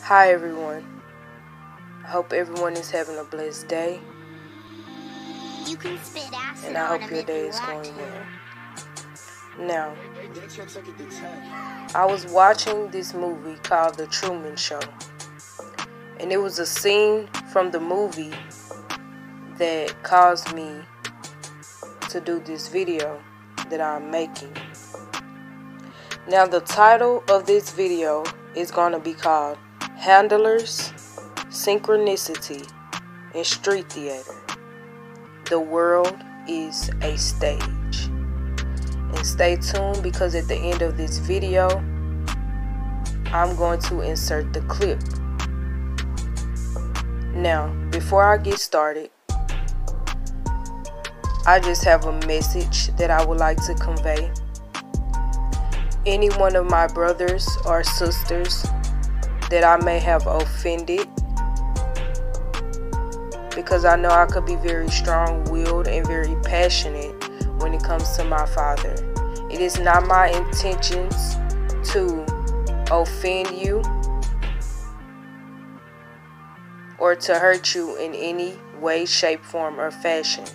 Hi everyone, I hope everyone is having a blessed day, and I hope your day is going well. Now, I was watching this movie called The Truman Show, and it was a scene from the movie that caused me to do this video that I'm making. Now, the title of this video is going to be called Handlers, Synchronicity, and Street Theater. The world is a stage. And stay tuned, because at the end of this video, I'm going to insert the clip. Now, before I get started, I just have a message that I would like to convey. Any one of my brothers or sisters that I may have offended, because I know I could be very strong-willed and very passionate when it comes to my father. It is not my intentions to offend you or to hurt you in any way, shape, form, or fashion.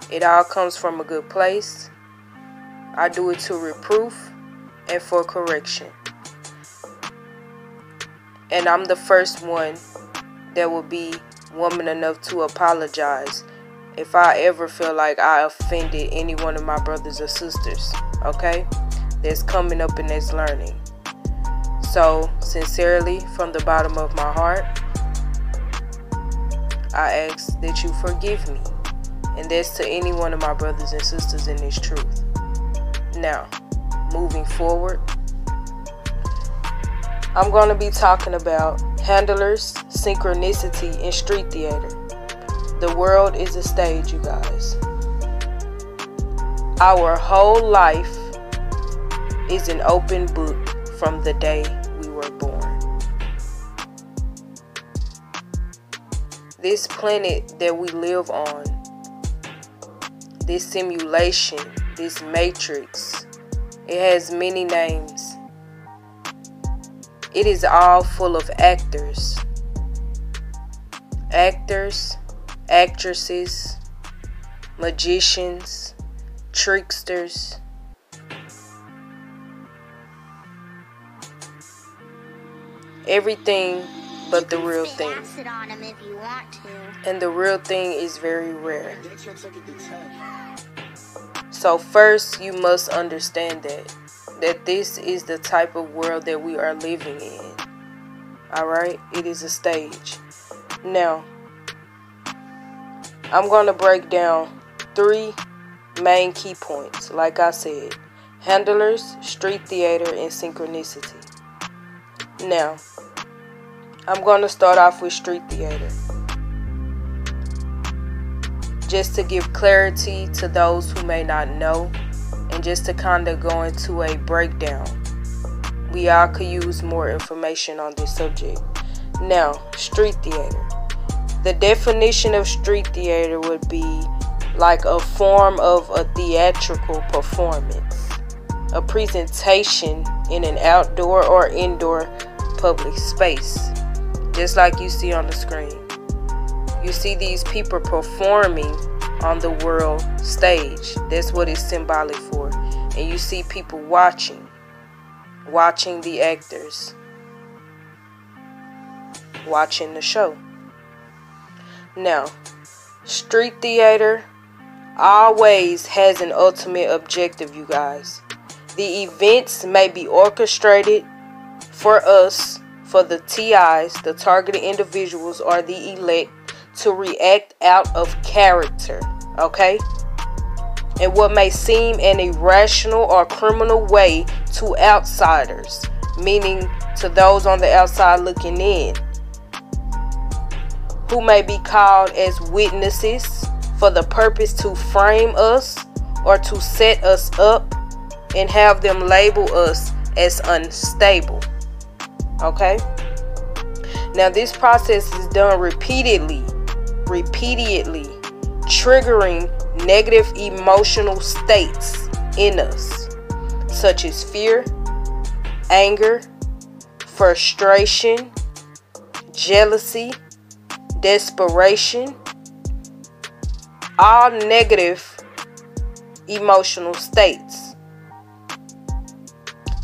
It all comes from a good place. I do it to reproof and for correction. And I'm the first one that will be woman enough to apologize if I ever feel like I offended any one of my brothers or sisters, okay? That's coming up and that's learning. So, sincerely, from the bottom of my heart, I ask that you forgive me. And that's to any one of my brothers and sisters in this truth. Now, moving forward, I'm going to be talking about handlers, synchronicity, and street theater. The world is a stage, you guys. Our whole life is an open book from the day we were born. This planet that we live on, this simulation, this matrix, it has many names. It is all full of actors, actresses, magicians, tricksters. Everything but the real thing. And the real thing is very rare. So first, you must understand that this is the type of world that we are living in. Alright? It is a stage. Now, I'm going to break down 3 main key points. Like I said, handlers, street theater, and synchronicity. Now, I'm going to start off with street theater, just to give clarity to those who may not know, and just to kind of go into a breakdown. We all could use more information on this subject. Now, street theater. The definition of street theater would be like a form of a theatrical performance, a presentation in an outdoor or indoor public space, just like you see on the screen. You see these people performing on the world stage. That's what it's symbolic for. And you see people watching the actors, watching the show. Now, street theater always has an ultimate objective, you guys. The events may be orchestrated for us, for the TIs, the targeted individuals, or the elect, to react out of character, okay? And what may seem an irrational or criminal way to outsiders, meaning to those on the outside looking in, who may be called as witnesses for the purpose to frame us or to set us up and have them label us as unstable, okay? Now, this process is done repeatedly, triggering negative emotional states in us, such as fear, anger, frustration, jealousy, desperation, all negative emotional states.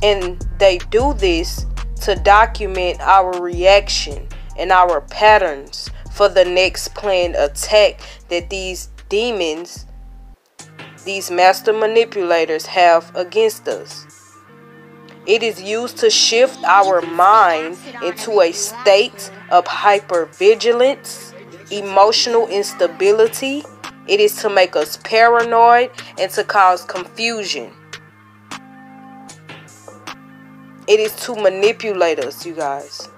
And they do this to document our reaction and our patterns for the next planned attack that these demons, these master manipulators, have against us. It is used to shift our mind into a state of hypervigilance, emotional instability. It is to make us paranoid and to cause confusion. It is to manipulate us, you guys.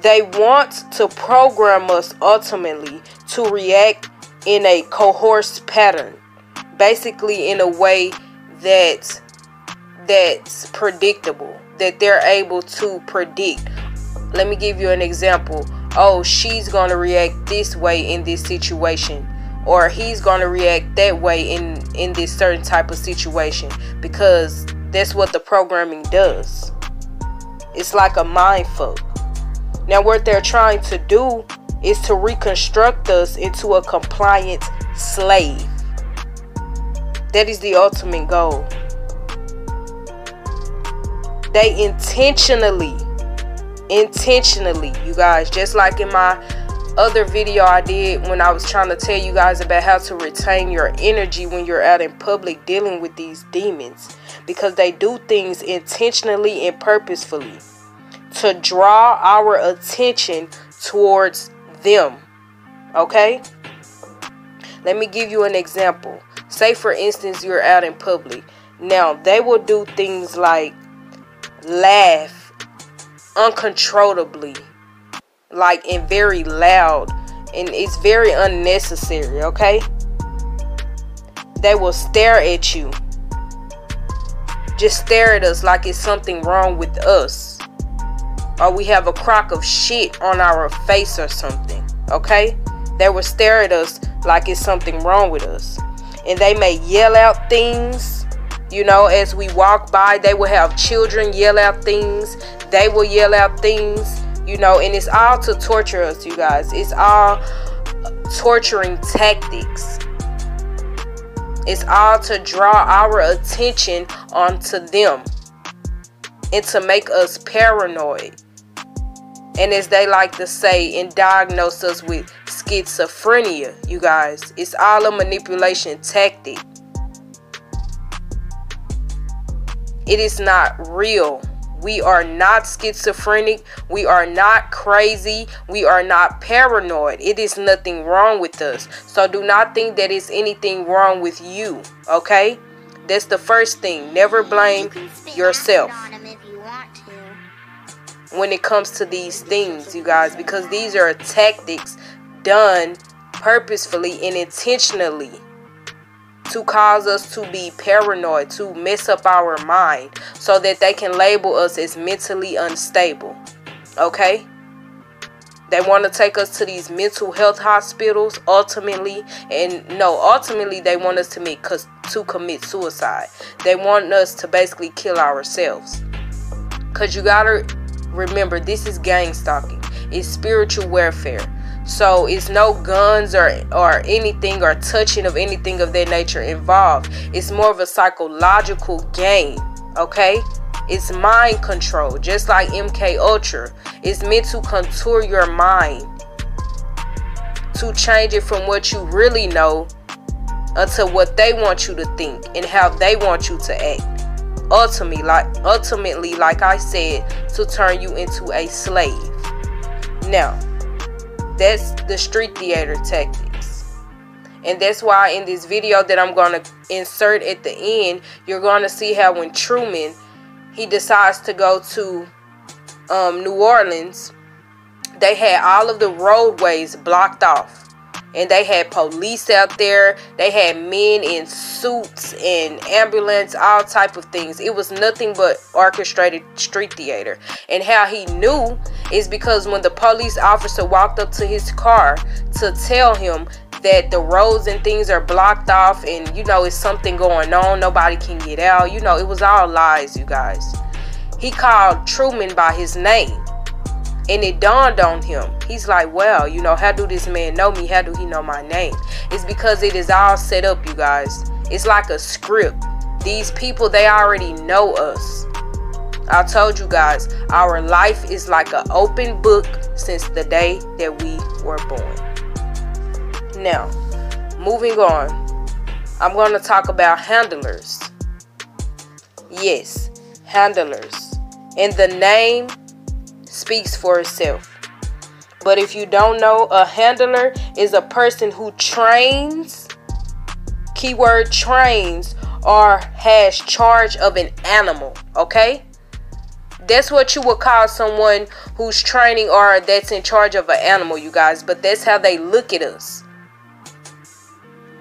They want to program us ultimately to react in a coerced pattern. Basically in a way that's predictable, that they're able to predict. Let me give you an example. Oh, she's going to react this way in this situation, or he's going to react that way in this certain type of situation, because that's what the programming does. It's like a mind fuck. Now what they're trying to do is to reconstruct us into a compliant slave. That is the ultimate goal. They intentionally, you guys, just like in my other video I did when I was trying to tell you guys about how to retain your energy when you're out in public dealing with these demons, because they do things intentionally and purposefully to draw our attention towards them. Okay? Let me give you an example. Say for instance you're out in public. Now they will do things like laugh uncontrollably, like, and very loud, and it's very unnecessary. Okay? They will stare at you, just stare at us like it's something wrong with us, or we have a crock of shit on our face or something. Okay? They will stare at us like it's something wrong with us, and they may yell out things. You know, as we walk by, they will have children yell out things. They will yell out things, you know, and it's all to torture us, you guys. It's all torturing tactics. It's all to draw our attention onto them and to make us paranoid. And as they like to say, and diagnose us with schizophrenia, you guys. It's all a manipulation tactic. It is not real. We are not schizophrenic. We are not crazy. We are not paranoid. It is nothing wrong with us. So do not think that it's anything wrong with you. Okay? That's the first thing. Never blame yourself when it comes to these things, you guys, because these are tactics done purposefully and intentionally to cause us to be paranoid, to mess up our mind, so that they can label us as mentally unstable. Okay? They want to take us to these mental health hospitals ultimately, and no, ultimately they want us to commit suicide. They want us to basically kill ourselves. Because you gotta remember, this is gang stalking. It's spiritual warfare. So it's no guns or anything or touching of anything of that nature involved. It's more of a psychological game. Okay? It's mind control. Just like MK Ultra. It's meant to contour your mind, to change it from what you really know unto what they want you to think and how they want you to act. Ultimately, like I said, to turn you into a slave. Now, that's the street theater tactics. And that's why in this video that I'm going to insert at the end, you're going to see how when Truman, he decides to go to New Orleans, they had all of the roadways blocked off. And they had police out there. They had men in suits and ambulance, all type of things. It was nothing but orchestrated street theater. And how he knew is because when the police officer walked up to his car to tell him that the roads and things are blocked off and, you know, it's something going on, nobody can get out. You know, it was all lies, you guys. he called Truman by his name. And it dawned on him. He's like, well, you know, how do this man know me? How do he know my name? It's because it is all set up, you guys. It's like a script. These people, they already know us. I told you guys, our life is like an open book since the day that we were born. Now, moving on, I'm going to talk about handlers. Yes, handlers. And the name speaks for itself. But if you don't know, a handler is a person who trains, keyword trains, or has charge of an animal, okay? That's what you would call someone who's training or that's in charge of an animal, you guys. But that's how they look at us.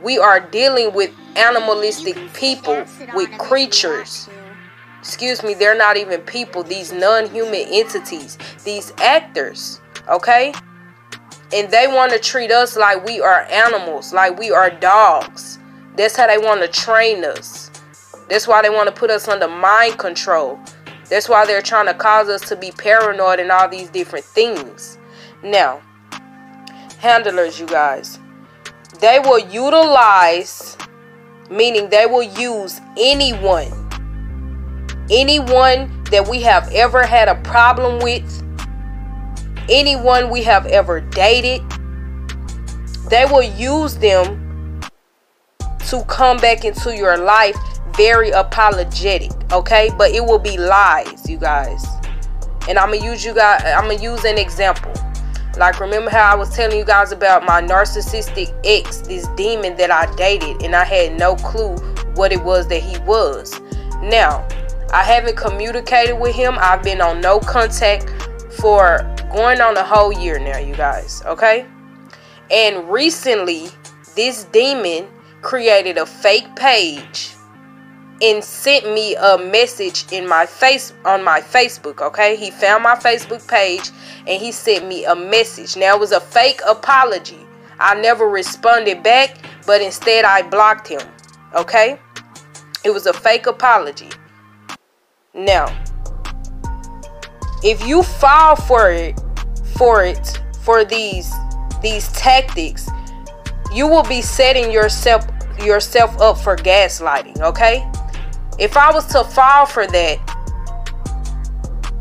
We are dealing with animalistic people, with creatures. Excuse me, they're not even people. These non-human entities, these actors, okay? And they want to treat us like we are animals, like we are dogs. That's how they want to train us. That's why they want to put us under mind control. That's why they're trying to cause us to be paranoid and all these different things. Now, handlers, you guys, they will utilize, meaning they will use anyone that we have ever had a problem with, anyone we have ever dated. They will use them to come back into your life very apologetic, okay? But it will be lies, you guys. And I'm gonna use an example. Like, remember how I was telling you guys about my narcissistic ex, this demon that I dated, and I had no clue what it was that he was. Now, I haven't communicated with him. I've been on no contact for going on a whole year now, you guys, okay? And recently, this demon created a fake page and sent me a message in my on my Facebook, okay? He found my Facebook page and he sent me a message. Now, it was a fake apology. I never responded back, but instead I blocked him, okay? It was a fake apology. Now, if you fall for these tactics, you will be setting yourself up for gaslighting, okay? If I was to fall for that,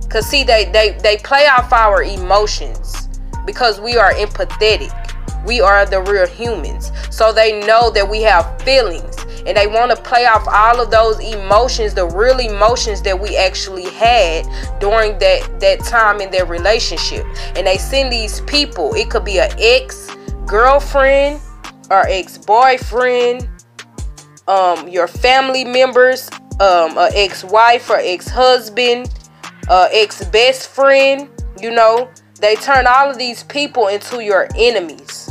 because see, they play off our emotions because we are empathetic. We are the real humans. So they know that we have feelings, and they want to play off all of those emotions, the real emotions that we actually had during that time in their relationship. And they send these people, it could be an ex-girlfriend or ex-boyfriend, your family members, an ex-wife or ex-husband, ex-best friend. You know, they turn all of these people into your enemies.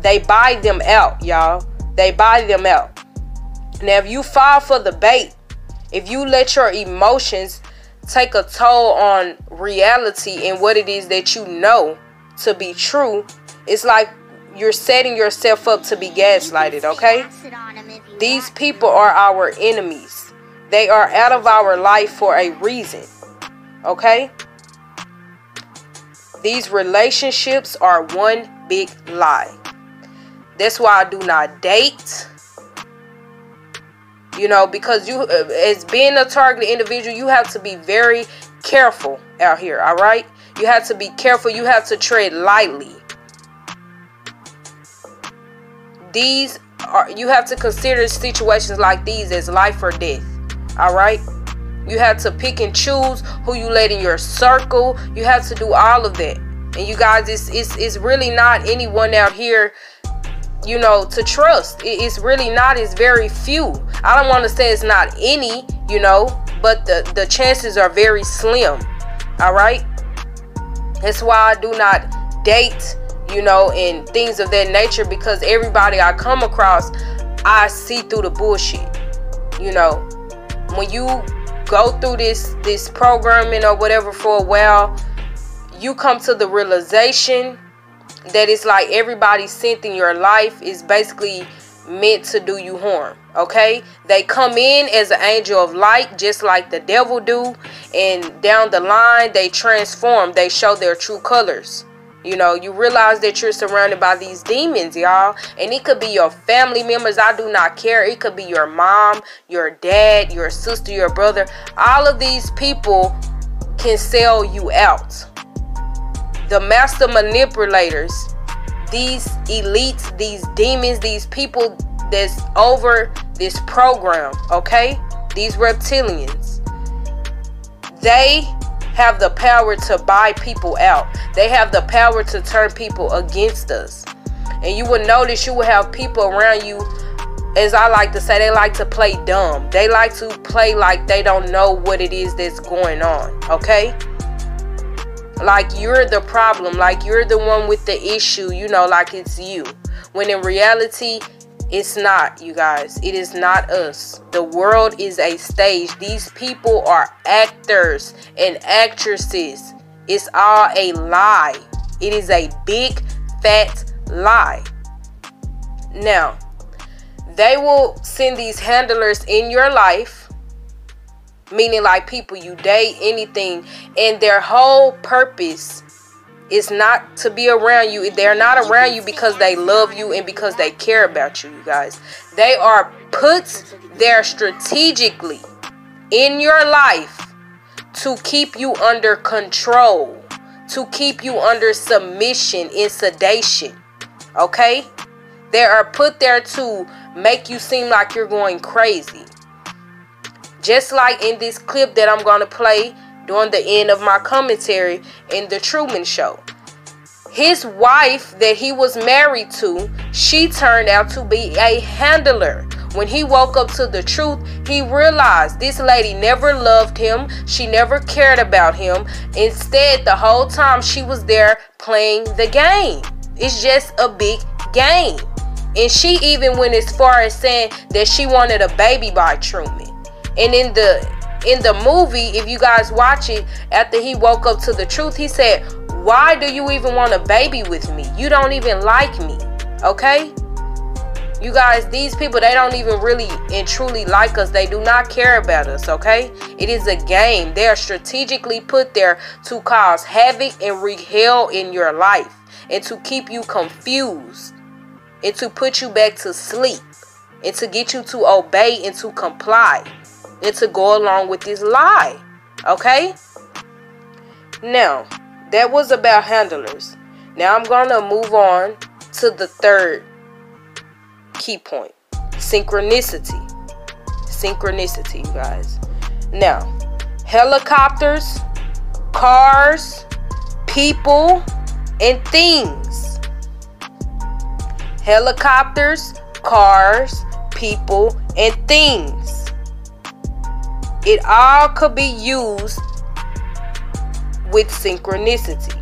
They buy them out, y'all. They buy them out. Now, if you fall for the bait, if you let your emotions take a toll on reality and what it is that you know to be true, it's like you're setting yourself up to be gaslighted, okay? These people are our enemies. They are out of our life for a reason, okay? These relationships are one big lie. That's why I do not date. You know, because you, as being a targeted individual, you have to be very careful out here, all right? You have to be careful. You have to tread lightly. You have to consider situations like these as life or death, all right? You have to pick and choose who you let in your circle. You have to do all of that. And you guys, it's really not anyone out here, you know, to trust. It's really not. It's very few. I don't want to say it's not any, you know, but the chances are very slim, all right? That's why I do not date, you know, and things of that nature, because everybody I come across, I see through the bullshit. You know, when you go through this programming or whatever for a while, you come to the realization that it's like everybody sent in your life is basically meant to do you harm. Okay, they come in as an angel of light, just like the devil do, and down the line they transform. They show their true colors. You know, you realize that you're surrounded by these demons, y'all, and it could be your family members. I do not care. It could be your mom, your dad, your sister, your brother. All of these people can sell you out. The master manipulators, these elites, these demons, these people that's over this program, okay? These reptilians, they have the power to buy people out. They have the power to turn people against us. And you will notice you will have people around you, as I like to say, they like to play dumb. They like to play like they don't know what it is that's going on, okay? Like you're the problem, like you're the one with the issue, you know, like it's you. When in reality, it's not, you guys. It is not us. The world is a stage. These people are actors and actresses. It's all a lie. It is a big, fat lie. Now, they will send these handlers in your life, meaning like people you date, anything, and their whole purpose is not to be around you. They're not around you because they love you and because they care about you, you guys. They are put there strategically in your life to keep you under control, to keep you under submission and sedation, okay? They are put there to make you seem like you're going crazy. Just like in this clip that I'm going to play during the end of my commentary in the Truman Show. His wife that he was married to, she turned out to be a handler. When he woke up to the truth, he realized this lady never loved him. She never cared about him. Instead, the whole time she was there playing the game. It's just a big game. And she even went as far as saying that she wanted a baby by Truman. And in the movie, if you guys watch it, after he woke up to the truth, he said, "Why do you even want a baby with me? You don't even like me." Okay? You guys, these people, they don't even really and truly like us. They do not care about us, okay? It is a game. They are strategically put there to cause havoc and wreak hell in your life, and to keep you confused, and to put you back to sleep, and to get you to obey and to comply, and to go along with this lie, okay? Now, that was about handlers. Now I'm going to move on to the third key point. Synchronicity. Synchronicity, you guys. Now, helicopters, cars, people, and things. Helicopters, cars, people, and things. It all could be used with synchronicity.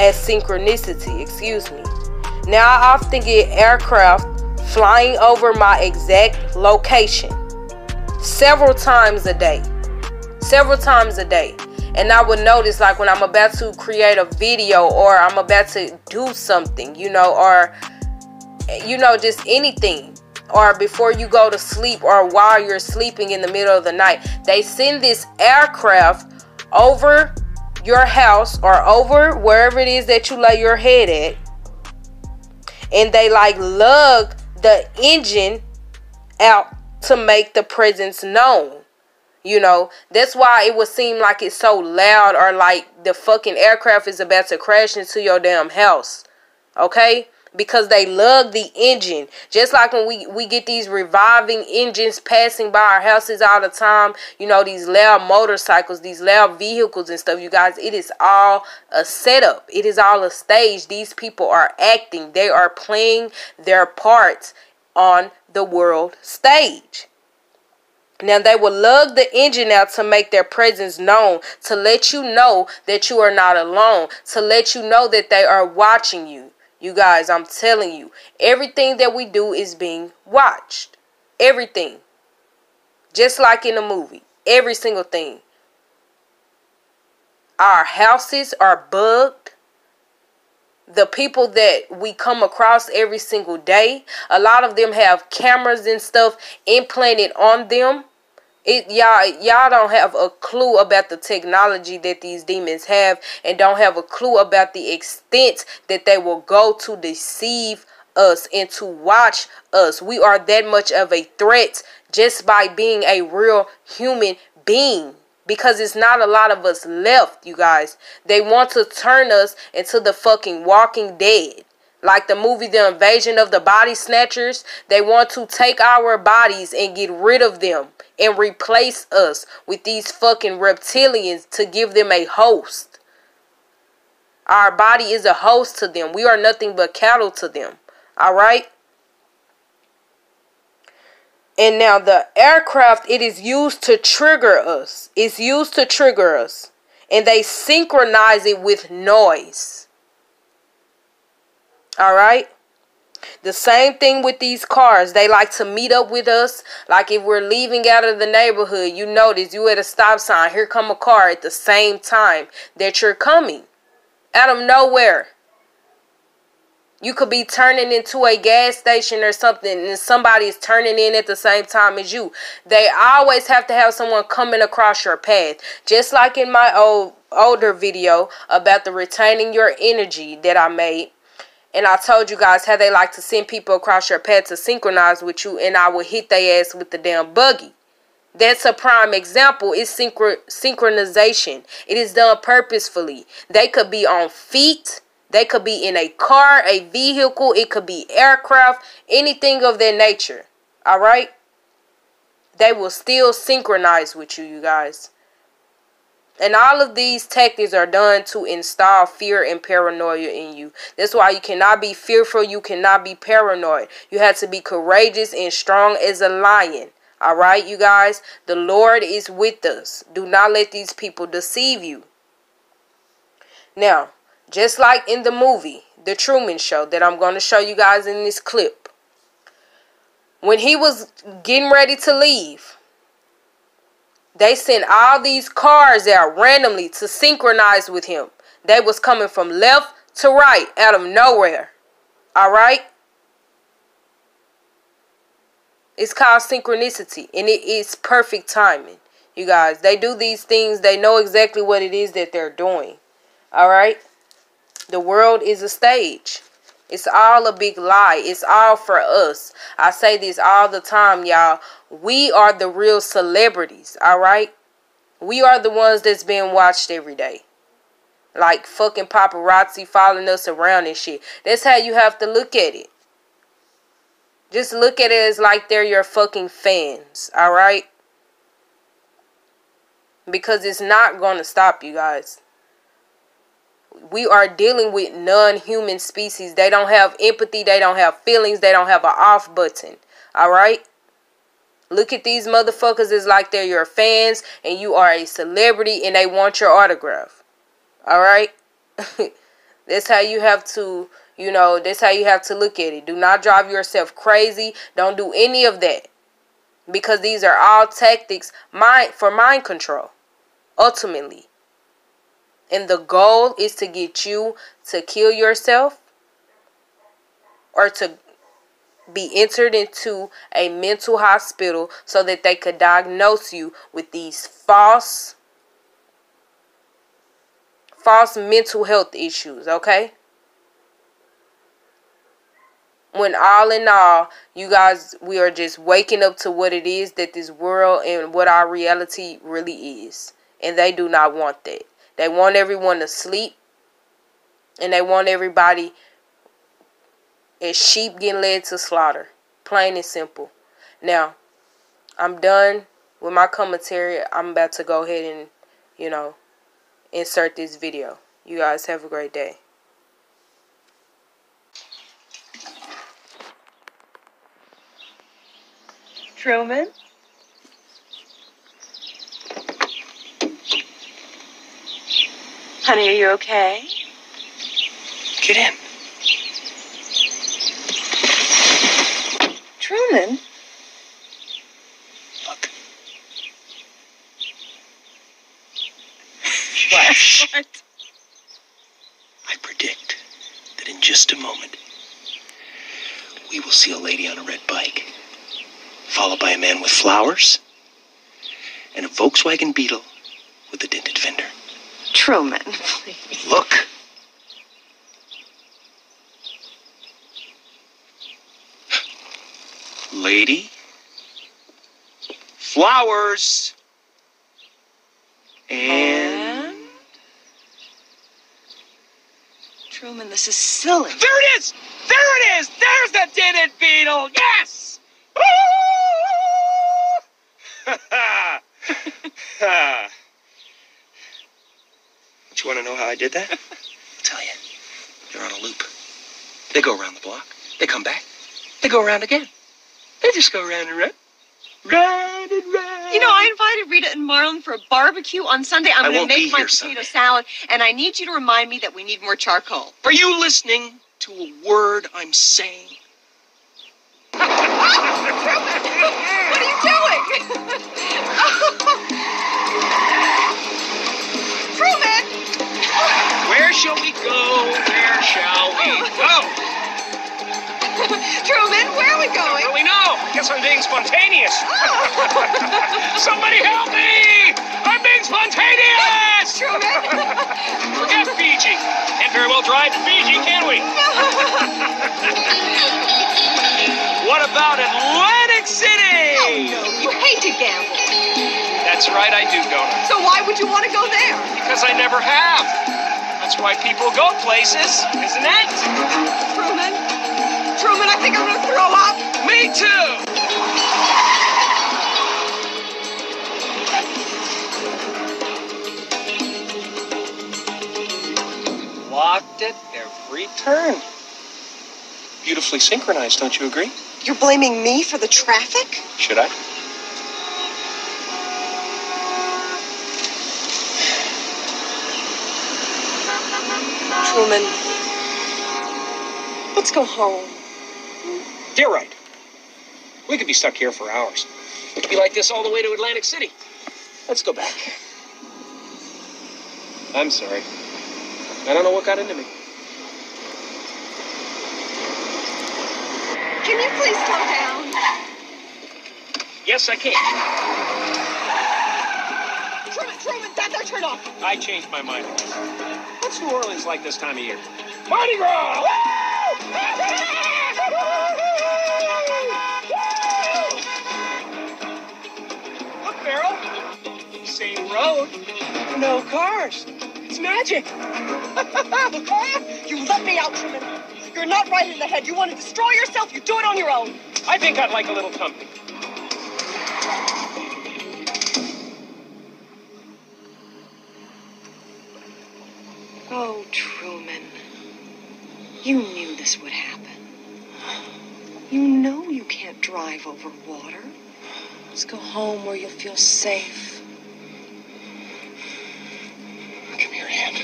As synchronicity, excuse me. Now I often get aircraft flying over my exact location several times a day. Several times a day. And I would notice, like, when I'm about to create a video, or I'm about to do something, you know, or, you know, just anything. Or before you go to sleep, or while you're sleeping in the middle of the night, they send this aircraft over your house or over wherever it is that you lay your head at, and they like lug the engine out to make the presence known. You know, that's why it would seem like it's so loud, or like the fucking aircraft is about to crash into your damn house, okay? Because they lug the engine. Just like when we get these reviving engines passing by our houses all the time. You know, these loud motorcycles, these loud vehicles and stuff, you guys. It is all a setup. It is all a stage. These people are acting. They are playing their parts on the world stage. Now, they will lug the engine out to make their presence known, to let you know that you are not alone, to let you know that they are watching you. You guys, I'm telling you, everything that we do is being watched. Everything. Just like in a movie. Every single thing. Our houses are bugged. The people that we come across every single day, a lot of them have cameras and stuff implanted on them. Y'all don't have a clue about the technology that these demons have, and don't have a clue about the extent that they will go to deceive us and to watch us. We are that much of a threat just by being a real human being, because it's not a lot of us left, you guys. They want to turn us into the fucking Walking Dead. Like the movie The Invasion of the Body Snatchers. They want to take our bodies and get rid of them and replace us with these fucking reptilians to give them a host. Our body is a host to them. We are nothing but cattle to them. Alright? And now the aircraft, it is used to trigger us. It's used to trigger us. And they synchronize it with noise. Alright? The same thing with these cars. They like to meet up with us. Like if we're leaving out of the neighborhood, you notice you at a stop sign. Here come a car at the same time that you're coming. Out of nowhere. You could be turning into a gas station or something, and somebody is turning in at the same time as you. They always have to have someone coming across your path. Just like in my older video about the retaining your energy that I made. And I told you guys how they like to send people across your path to synchronize with you, and I will hit their ass with the damn buggy. That's a prime example. It's synchronization. It is done purposefully. They could be on feet. They could be in a car, a vehicle. It could be aircraft, anything of that nature. Alright? They will still synchronize with you, you guys. And all of these tactics are done to install fear and paranoia in you. That's why you cannot be fearful. You cannot be paranoid. You have to be courageous and strong as a lion. Alright, you guys? The Lord is with us. Do not let these people deceive you. Now, just like in the movie, The Truman Show, that I'm going to show you guys in this clip. When he was getting ready to leave, they sent all these cars out randomly to synchronize with him. They was coming from left to right out of nowhere. Alright? It's called synchronicity. And it is perfect timing. You guys, they do these things. They know exactly what it is that they're doing. Alright? The world is a stage. It's all a big lie. It's all for us. I say this all the time, y'all. We are the real celebrities, alright? We are the ones that's being watched every day. Like fucking paparazzi following us around and shit. That's how you have to look at it. Just look at it as like they're your fucking fans, alright? Because it's not going to stop, you guys. We are dealing with non-human species. They don't have empathy. They don't have feelings. They don't have an off button. Alright? Look at these motherfuckers as like they're your fans and you are a celebrity and they want your autograph. Alright? That's how you have to, that's how you have to look at it. Do not drive yourself crazy. Don't do any of that. Because these are all tactics for mind control. Ultimately. And the goal is to get you to kill yourself or to be entered into a mental hospital so that they could diagnose you with these false mental health issues, okay? When all in all, you guys, we are just waking up to what it is that this world and what our reality really is. And they do not want that. They want everyone to sleep. And they want everybody as sheep getting led to slaughter. Plain and simple. Now, I'm done with my commentary. I'm about to go ahead and, insert this video. You guys have a great day. Truman? Honey, are you okay? Get in. Truman? Look. What? I predict that in just a moment, we will see a lady on a red bike, followed by a man with flowers, and a Volkswagen Beetle with a dented fender. Truman, please. Look. Lady. Flowers. And... Truman, this is silly. There it is! There it is! There's the dented beetle! Yes! Woo! Don't you want to know how I did that? I'll tell you. They're on a loop. They go around the block. They come back. They go around again. They just go round and round. Round and round. You know, I invited Rita and Marlon for a barbecue on Sunday. I'm going to make my potato salad, and I need you to remind me that we need more charcoal. Are you listening to a word I'm saying? What are you doing? Truman! Where shall we go? Where shall we go? Truman, where are we going? I don't really know. Guess I'm being spontaneous. Somebody help me! I'm being spontaneous! Truman! Forget Fiji. Can't very well drive to Fiji, can we? What about Atlantic City? Oh, no, you hate to gamble. That's right, I do, don't I? So why would you want to go there? Because I never have. That's why people go places, isn't it? Truman, I think I'm going to throw up. Me too! Locked at every turn. Beautifully synchronized, don't you agree? You're blaming me for the traffic? Should I? Truman, let's go home. You're right. We could be stuck here for hours. It could be like this all the way to Atlantic City. Let's go back. I'm sorry. I don't know what got into me. Can you please slow down? Yes, I can. Truman, that's our turn off. I changed my mind. What's New Orleans like this time of year? Mardi Gras! Woo! Look, Farrell. Same road. No cars. It's magic. You let me out, Truman. You're not right in the head. You want to destroy yourself, you do it on your own. I think I'd like a little company. Oh, Truman. You knew this would happen. You know you can't drive over water. Let's go home where you'll feel safe. Give me your hand.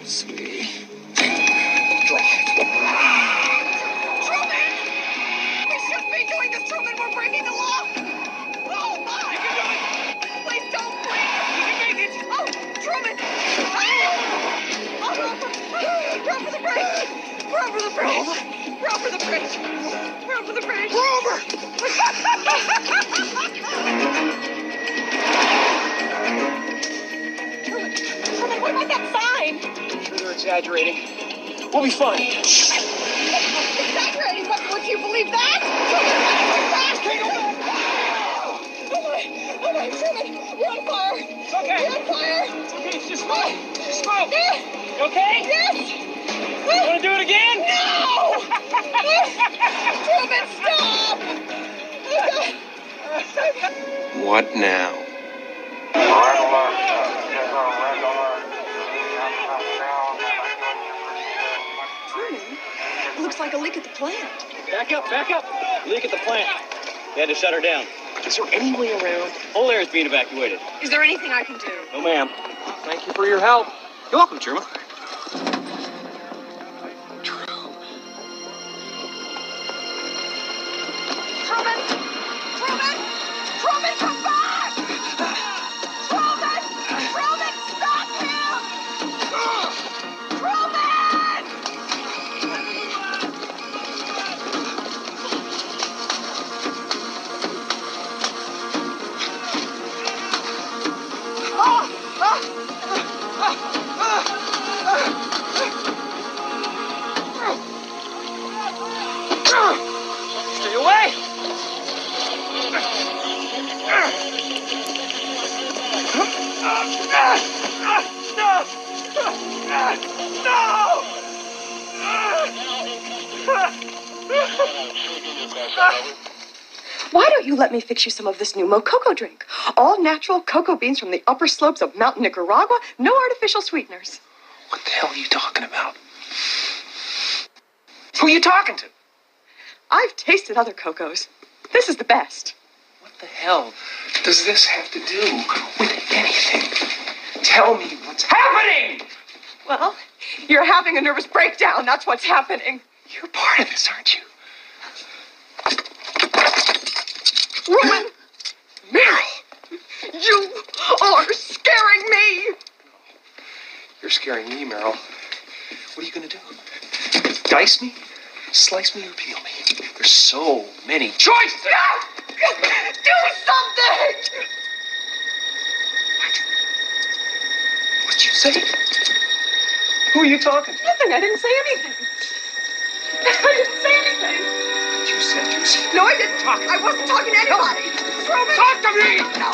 Sweetie. Drive. Truman! We shouldn't be doing this, Truman. We're breaking the law. Oh, my! Please don't, please. You can make it. Oh, Truman. Oh, run for the bridge. Run for the bridge. Run for the bridge. Run for the bridge. Rover! Truman, what about that sign? I'm sure they're exaggerating. We'll be fine. Exaggerating? What, would you believe that? Truman, oh my, Truman, we're on fire. It's okay. We're on fire. It's okay, it's just smoke. Just smoke. You okay? Yes. You want to do it again? No! Truman, stop! What now? Truman, looks like a leak at the plant. Back up, back up. Leak at the plant. They had to shut her down. Is there any way around? Whole area is being evacuated. Is there anything I can do? No, ma'am. Thank you for your help. You're welcome, Truman. Truman! Truman! Truman, come back! Truman! Truman, stop him! Truman! Why don't you let me fix you some of this new Mococo drink? All natural cocoa beans from the upper slopes of Mountain Nicaragua, no artificial sweeteners. What the hell are you talking about? Who are you talking to? I've tasted other cocos. This is the best. What the hell does this have to do with anything? Tell me what's happening! Well, you're having a nervous breakdown. That's what's happening. You're part of this, aren't you? Roman! Meryl! You are scaring me! You're scaring me, Meryl. What are you gonna do? Dice me? Slice me or peel me? There's so many choices! No! Do something! What'd you say? Who are you talking to? Nothing. I didn't say anything. I didn't say anything. You said you said. No, I didn't talk. I wasn't talking to anybody. Roman! Talk to me! No,